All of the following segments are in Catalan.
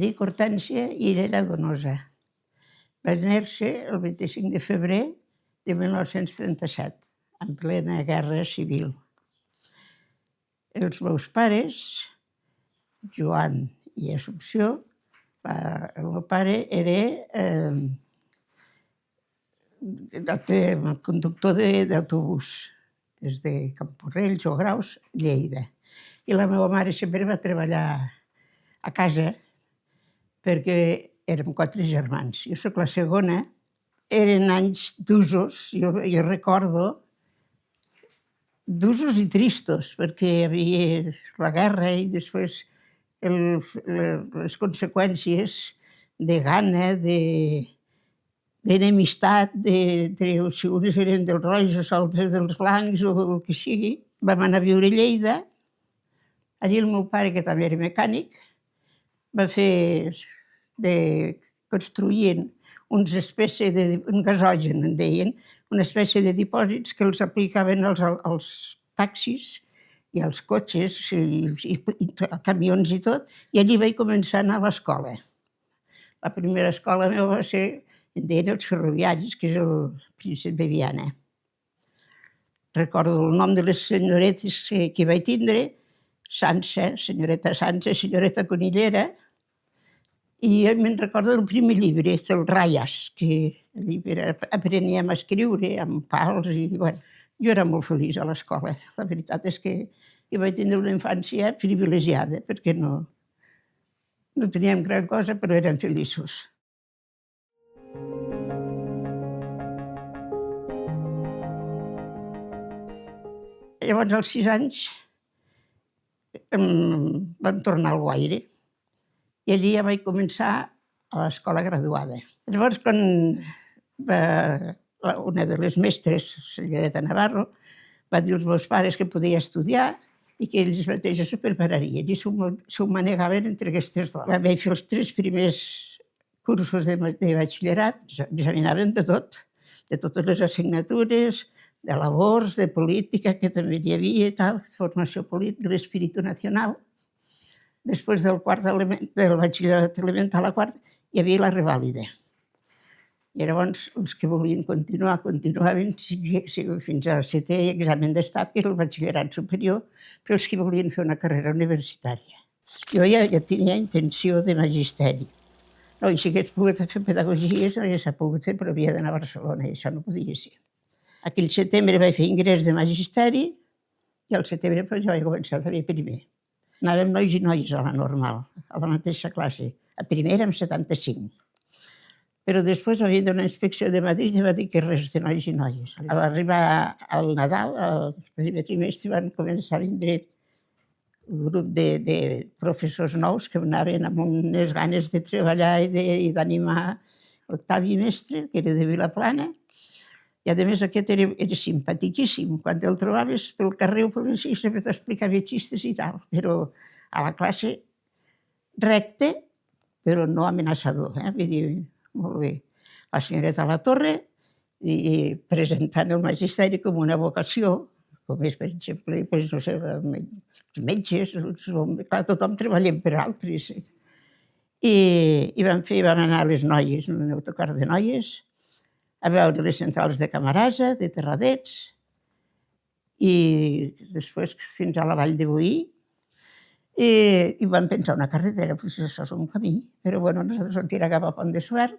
dic Hortènsia Irera Donosa. Vaig néixer el 25 de febrer de 1937, en plena guerra civil. Els meus pares, Joan i Assumpció, el meu pare era conductor d'autobús des de Camporrells o Graus, Lleida. I la meva mare sempre va treballar a casa perquè érem 4 germans. Jo soc la segona. Eren anys d'usos, jo recordo, d'usos i tristos, perquè hi havia la guerra i després les conseqüències de gana, d'enemistat, si uns eren dels rojos, altres dels blancs o el que sigui. Vam anar a viure a Lleida. Allí el meu pare, que també era mecànic, va fer construint una espècie un gasogen, en deien, una espècie de dipòsits que els aplicaven als taxis i als cotxes i camions i tot, i allí vaig començar a anar a l'escola. La primera escola meva va ser, en deien els ferroviaris, que és el Príncep de Viana. Recordo el nom de les senyoretes que vaig tindre, Sança, senyoreta Sança, senyoreta Conillera, i me'n recordo del primer llibre, el Rayas, que apreníem a escriure amb pals i, bueno, jo era molt feliç a l'escola. La veritat és que jo vaig tindre una infància privilegiada, perquè no teníem gran cosa, però érem feliços. Llavors, als 6 anys, vam tornar al Guaire. I allí ja vaig començar a l'escola graduada. Llavors, quan una de les mestres, senyoreta Navarro, va dir als meus pares que podia estudiar i que ells mateixos se prepararien. I s'ho manegaven entre aquestes dues. Vaig fer els 3 primers cursos de batxillerat, examinaven de tot, de totes les assignatures, de labors, de política, que també hi havia, formació política, l'espíritu nacional. Després del batxillerat elemental a quart, hi havia la revàlida. I llavors els que volien continuaven fins al 7è examen d'estat, que era el batxillerat superior, però els que volien fer una carrera universitària. Jo ja tenia intenció de magisteri. No, i si hagués pogut fer pedagogies, no s'ha pogut fer, però havia d'anar a Barcelona, i això no podia ser. Aquell setembre vaig fer ingrés de magisteri, i al setembre ja vaig començar també primer. Anàvem nois i noies a la normal, a la mateixa classe. A primer érem 75. Però després va vindre una inspecció de Madrid i va dir que res de nois i noies. A l'arribar al Nadal, al primer trimestre, van començar a vindre un grup de professors nous que anaven amb unes ganes de treballar i d'animar l'Octavi Mestre, que era de Vilaplana. I a més aquest era simpaticíssim. Quan el trobaves pel carrer o per l'ací sempre t'explicava xistes i tal, però a la classe recte, però no amenaçador. Vull dir, molt bé. La senyoreta Latorre i presentant el magisteri com una vocació, com és, per exemple, no sé, els metges, clar, tothom treballem per altres. I vam anar a les noies, un autocar de noies, a veure les centrals de Camarasa, de Terradets, i després fins a la Vall de Boí, i vam pensar una carretera, doncs això és un camí, però bueno, nosaltres vam tirar cap a Pont de Suert,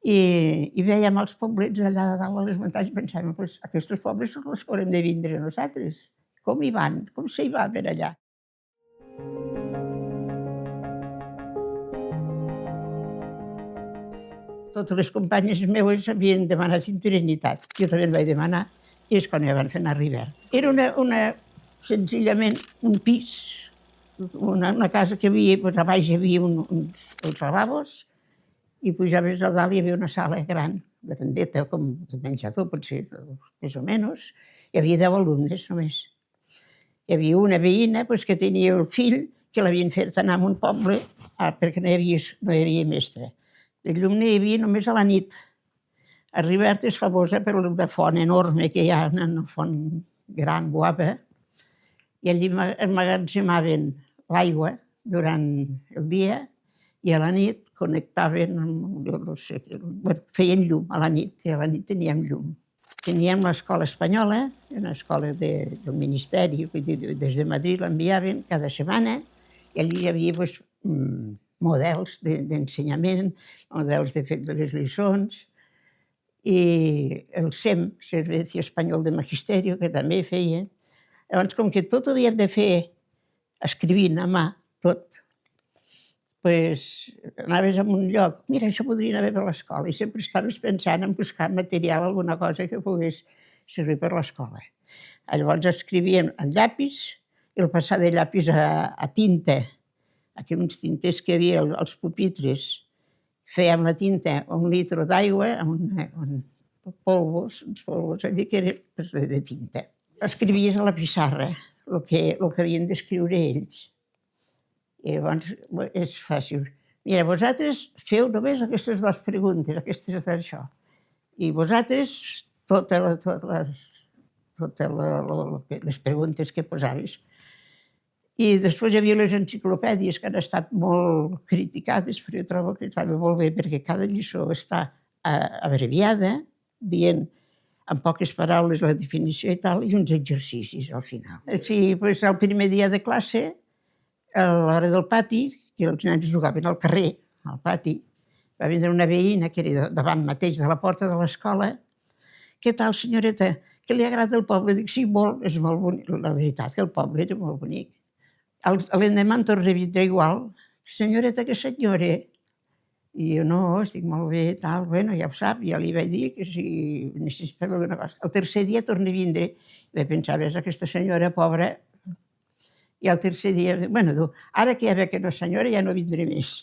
i veiem els poblets allà de dalt a les muntanyes, i pensàvem, doncs aquests pobles són els que haurem de vindre nosaltres. Com hi van? Com s'hi va per allà? Totes les companyes meues havien demanat interinitat. Jo també el vaig demanar, i és quan ja van fer anar a Rivert. Era senzillament un pis, una casa que hi havia, a baix hi havia uns lavabos, i pujaves a dalt hi havia una sala gran, grandeta, com el menjador, potser més o menys. Hi havia 10 alumnes només. Hi havia una veïna que tenia el fill que l'havien fet anar a un poble perquè no hi havia mestre. De llum n'hi havia només a la nit. A Rivert és famosa per una font enorme que hi ha, una font gran, guapa, i allí emmagatzemaven l'aigua durant el dia i a la nit connectaven, jo no sé, feien llum a la nit, i a la nit teníem llum. Teníem l'escola espanyola, una escola del Ministeri, vull dir, des de Madrid l'enviaven cada setmana, i allí hi havia models d'ensenyament, models de fer les lliçons, i el SEM, Servicio Espanyol de Magisterio, que també feia. Llavors, com que tot ho havíem de fer escrivint a mà, tot, doncs anaves a un lloc, mira, això podria anar bé per l'escola, i sempre estaves pensant en buscar material, alguna cosa que pogués servir per l'escola. Llavors escrivíem en llapis, i el passar de llapis a tinta, aquells tinters que hi havia als pupitres, fèiem la tinta a 1 litre d'aigua, amb polvos, uns polvos allí que eren de tinta. Escrivies a la pissarra el que havien d'escriure ells. I llavors és fàcil. Mira, vosaltres feu només aquestes 2 preguntes, aquestes d'això. I vosaltres, totes les preguntes que posaves. I després hi havia les enciclopèdies, que han estat molt criticades, però jo trobo que estava molt bé, perquè cada lliçó està abreviada, dient en poques paraules la definició i tal, i uns exercicis al final. Sí, doncs el primer dia de classe, a l'hora del pati, que els nens jugaven al carrer, al pati, va vindre una veïna que era davant mateix de la porta de l'escola. Què tal, senyoreta? Què li agrada el poble? Dic, sí, molt, és molt bonic. La veritat que el poble era molt bonic. L'endemà em torna a vindre igual. Senyoreta, que s'enyore? I jo, no, estic molt bé, tal, bueno, ja ho sap, ja li vaig dir que si necessitava alguna cosa. El tercer dia torna a vindre, i vaig pensar, ves, aquesta senyora pobra. I el tercer dia, bueno, diu, ara que ja ve que no senyora, ja no vindré més.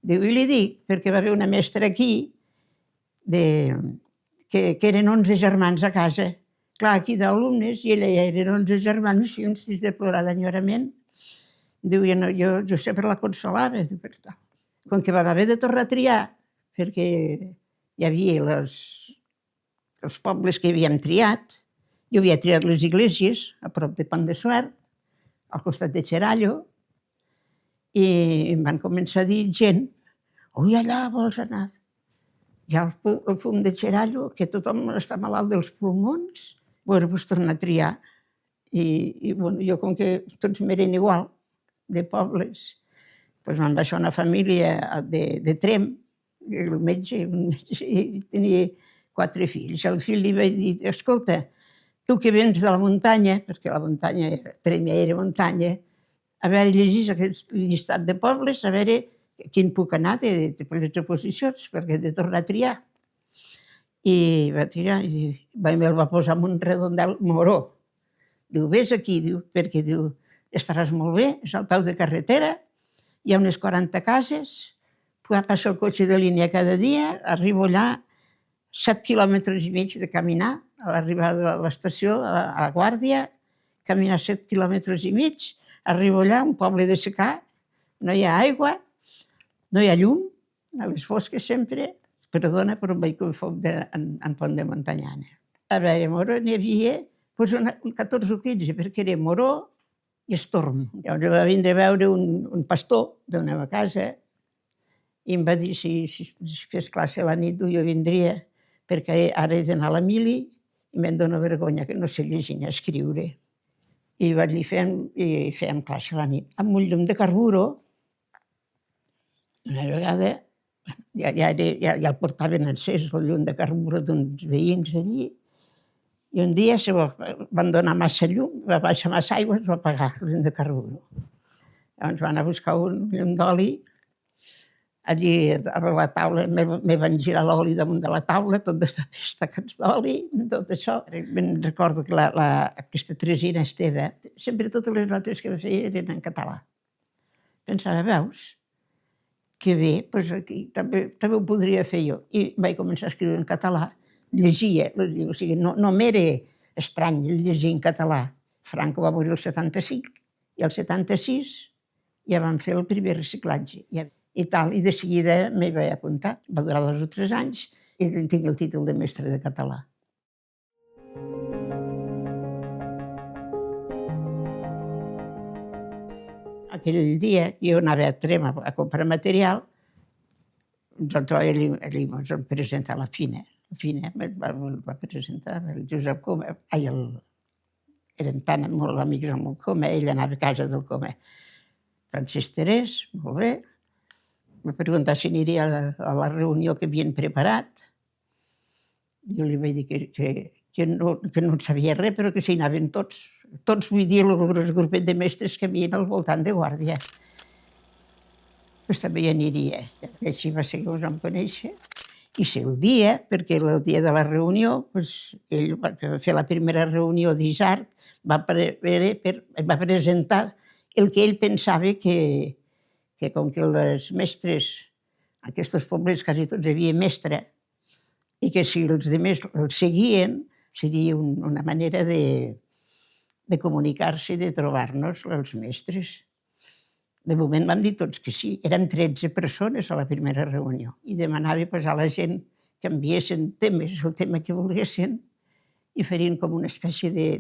Diu, i li dic, perquè va haver una mestra aquí, que eren 11 germans a casa. Clar, aquí d'alumnes, i ella ja eren 11 germans, i uns de plorar d'enyorament. Diu, jo sempre la consolava, diu, per tal. Com que vam haver de tornar a triar, perquè hi havia els pobles que havíem triat, jo havia triat les Iglesias, a prop de Pont de Suert, al costat de Xerallo, i em van començar a dir gent, ui, allà vols anar? Ja el fum de Xerallo, que tothom està malalt dels pulmons, bueno, doncs tornar a triar. I bueno, jo com que tots m'eren igual, de pobles, doncs me'n va ser una família de Tremp, el metge tenia 4 fills. El fill li va dir, escolta, tu que vens de la muntanya, perquè la muntanya, Tremp ja era muntanya, a veure, llegís aquest llistat de pobles, a veure quin puc anar de les oposicions, perquè he de tornar a triar. I va triar, i me'l va posar en un redondel moró. Diu, vés aquí, diu, perquè diu, estaràs molt bé, és al peu de carretera, hi ha unes 40 cases, passa el cotxe de línia cada dia, arribo allà, 7 quilòmetres i mig de caminar, a l'arribada de l'estació, a Guàrdia, caminar 7 quilòmetres i mig, arribo allà, un poble de secà, no hi ha aigua, no hi ha llum, a les fosques sempre, perdona, però em vaig confondre en Pont de Montanyana. A veure, a Moró n'hi havia 14 o 15, perquè era Moró i Estorm. Llavors va vindre a veure un pastor d'una casa i em va dir si fes classe a la nit, jo vindria, perquè ara he d'anar a la mili i me'n dóna vergonya que no sé llegir ni escriure. I vaig dir, fèiem classe a la nit. Amb un llum de carburo, una vegada, ja el portaven encès, el llum de carburo d'uns veïns d'allí, i un dia van donar massa llum, va baixar massa aigua, es va apagar el llum de carburo. Llavors van a buscar un llum d'oli, allí a la taula me van girar l'oli damunt de la taula, tot de papers tacats d'oli, tot això. Me'n recordo que aquesta Teresina Esteve, sempre totes les notes que feia eren en català. Pensava, veus, que bé, doncs aquí també ho podria fer jo. I vaig començar a escriure en català, llegia, o sigui, no m'era estrany llegir en català. Franco va morir el 75 i el 76 ja vam fer el primer reciclatge. I tal, i de seguida m'hi vaig apuntar. Va durar 2 o 3 anys i tinc el títol de mestre de català. aquell dia, jo anava a Tremp a comprar material, doncs ell ens va presentar la Fina. La Fina va presentar el Josep Coma. Eren tan molt amics amb el Coma, ell anava a casa del Coma. Francesc Terès, molt bé, va preguntar si aniria a la reunió que havien preparat. Jo li vaig dir que no en sabia res, però que s'hi anaven tots. Tots, vull dir, el grupet de mestres que havien al voltant de Guàrdia. Doncs també hi aniria. I així va ser que ens vam conèixer. I ser el dia, perquè el dia de la reunió, ell va fer la primera reunió d'Isart, va presentar el que ell pensava que com que els mestres, aquests pobles quasi tots hi havia mestre, i que si els altres els seguien, seria una manera de comunicar-se i de trobar-nos els mestres. De moment vam dir tots que sí. Eren 13 persones a la primera reunió i demanava a la gent que enviessin temes, el tema que volguessin, i farien com una espècie de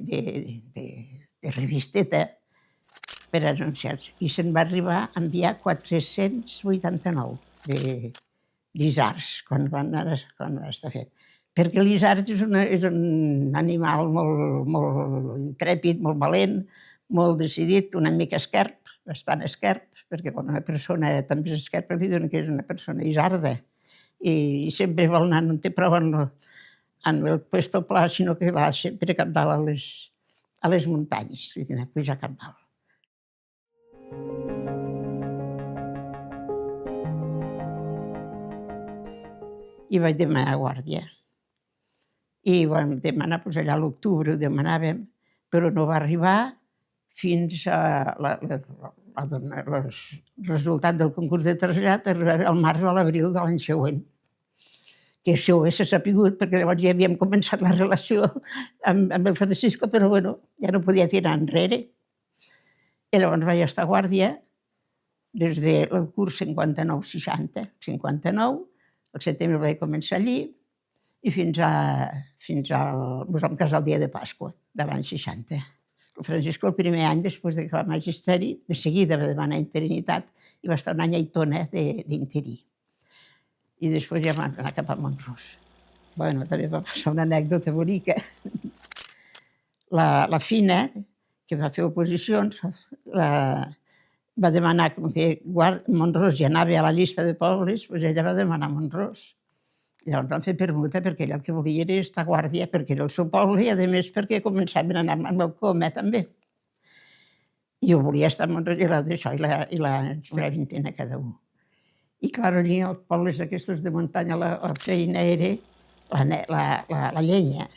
revisteta per anunciats. I se'n va arribar a enviar 489 d'isards quan va estar fet. Perquè l'isard és un animal molt intrèpid, molt valent, molt decidit, una mica esquerp, bastant esquerp, perquè quan una persona també és esquerpa li diuen que és una persona isarda. I sempre vol anar, no té prou en el puesto pla, sinó que va sempre cap dalt a les muntanyes, li diuen pujar cap dalt. I vaig demanar guàrdia. I vam demanar, allà a l'octubre ho demanàvem, però no va arribar fins a el resultat del concurs de trasllat, arribava al març o a l'abril de l'any següent. Que això ho s'ha sapigut, perquè llavors ja havíem començat la relació amb el Francisco, però bueno, ja no podia tirar enrere. I llavors vaig estar a guàrdia des del curs 59-60. 59, al setembre vaig començar allí, i ens vam casar el dia de Pasqua de l'any 60. El Francisco el primer any, després d'acabar el magisteri, de seguida va demanar interinitat i va estar un any a Aitona d'interí. I després ja vam anar cap a Mont-ros. Bueno, també va passar una anècdota bonica. La Fina, que va fer oposicions, va demanar, com que Mont-ros ja anava a la llista de pobles, doncs ella va demanar Mont-ros. Llavors vam fer permuta perquè ella el que volia era estar a guàrdia, perquè era el seu poble i, a més, perquè començaven a anar amb el Coma, també. I jo volia estar a Mont-ros i d'això, i la vintena cada un. I, clar, allí als pobles aquests de muntanya la feina era la llenya.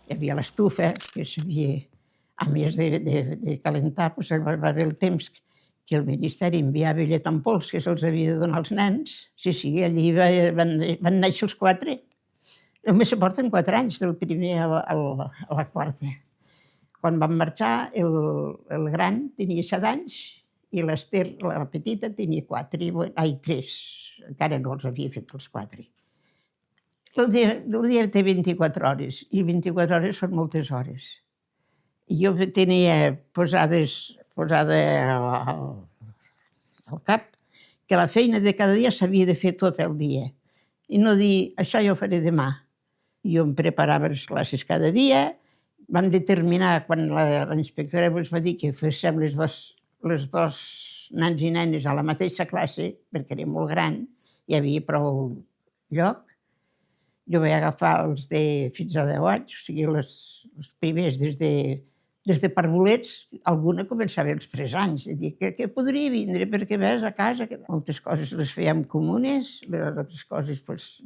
Hi havia l'estufa, que s'havia, a més de calentar, va haver el temps que el Ministeri enviava llet en pols que se'ls havia de donar als nens. Sí, allí van néixer els 4. Només se porten 4 anys, del primer a la quarta. Quan van marxar, el gran tenia 7 anys i l'Ester, la petita, tenia 3. Encara no els havia fet els 4. El dia té 24 hores i 24 hores són moltes hores. I jo tenia posada al cap que la feina de cada dia s'havia de fer tot el dia i no dir, això jo ho faré demà. Jo em preparava les classes cada dia, vam determinar, quan la inspectora ens va dir que féssim les dos nens i nenes a la mateixa classe, perquè era molt gran, hi havia prou lloc. Jo vaig agafar els de fins a 10 anys, o sigui, els primers des de parvulets, alguna començava als 3 anys, i dic que podria vindre perquè ves a casa. Moltes coses les fèiem comunes, les altres coses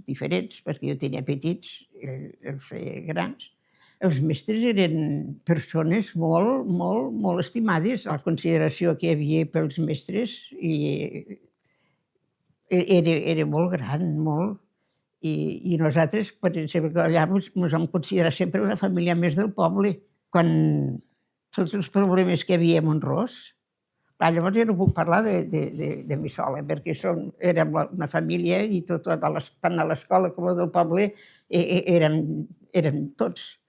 diferents, perquè jo tenia petits, els feia grans. Els mestres eren persones molt estimades. La consideració que hi havia pels mestres era molt gran, molt. I nosaltres, per exemple, allà ens vam considerar sempre una família més del poble. Quan tots els problemes que hi havia a Mont-ros, llavors jo no puc parlar de mi sola, perquè érem una família i tant a l'escola com a del poble érem tots.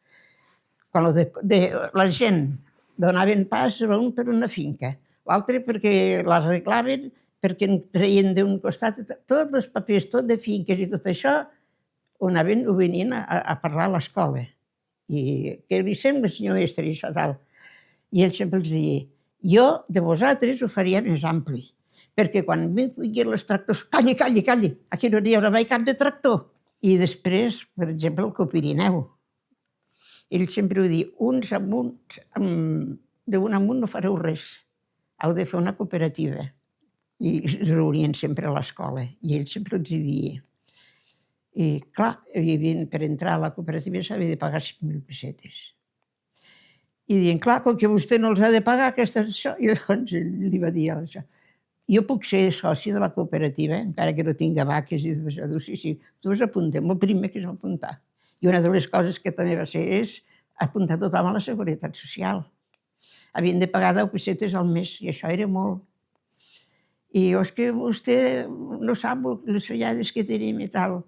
Quan la gent donaven pas a un per una finca, l'altre perquè l'arreglaven, perquè en traien d'un costat, tots els papers, tot de finques i tot això, ho venien a parlar a l'escola. I què li sembla, senyor mestre, i això tal. I ell sempre els deia, jo de vosaltres ho faria més ampli, perquè quan vinguin els tractors, calli, calli, calli, aquí no hi haurà mai cap de tractor. I després, per exemple, el Copirineu. Ell sempre ho diu, uns amunt, d'un amunt no fareu res, heu de fer una cooperativa. I es reunien sempre a l'escola, i ell sempre els deia. I clar, per entrar a la cooperativa s'havia de pagar 5.000 pessetes. I diuen, clar, com que vostè no els ha de pagar, això, i doncs li va dir això. Jo puc ser soci de la cooperativa, encara que no tinga vaques i tot això. Diu, sí, tu vas apuntar, el primer que és apuntar. I una de les coses que també va ser és apuntar tothom a la Seguretat Social. Havien de pagar 10 pessetes al mes, i això era molt. I jo, és que vostè no sap les fallades que tenim i tal.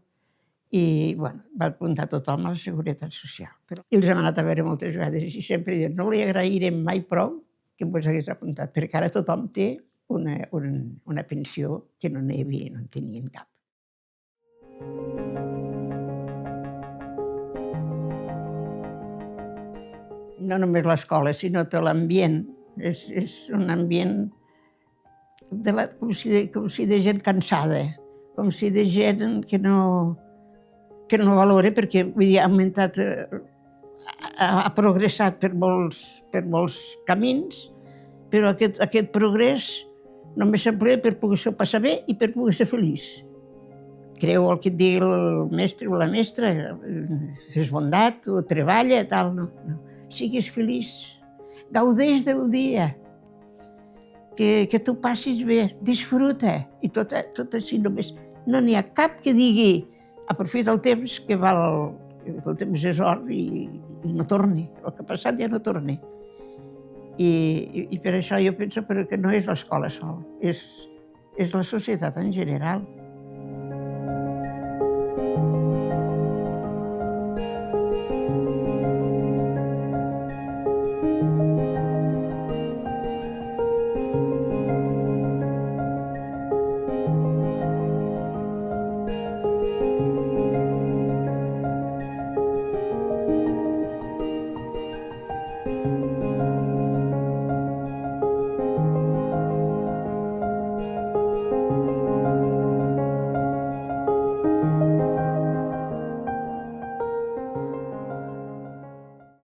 I, bueno, va apuntar tothom a la Seguretat Social. I els hem anat a veure moltes vegades i sempre diuen, no li agrairem mai prou que vos hagués apuntat, perquè ara tothom té una pensió que no n'hi havia, no en tenien cap. No només l'escola, sinó tot l'ambient. És un ambient com si de gent cansada, com si de gent que no valora, perquè ha augmentat, ha progressat per molts camins, però aquest progrés només s'emplea per poder-se passar bé i per poder ser feliç. Creu el que et digui el mestre o la mestra, fes bondat o treballa, tal, no. Siguis feliç, gaudeix del dia, que tu passis bé, disfruta, i tot així només. No n'hi ha cap que digui aprofita el temps, que el temps és or i no torni, el que ha passat ja no torni. I per això jo penso que no és l'escola sol, és la societat en general.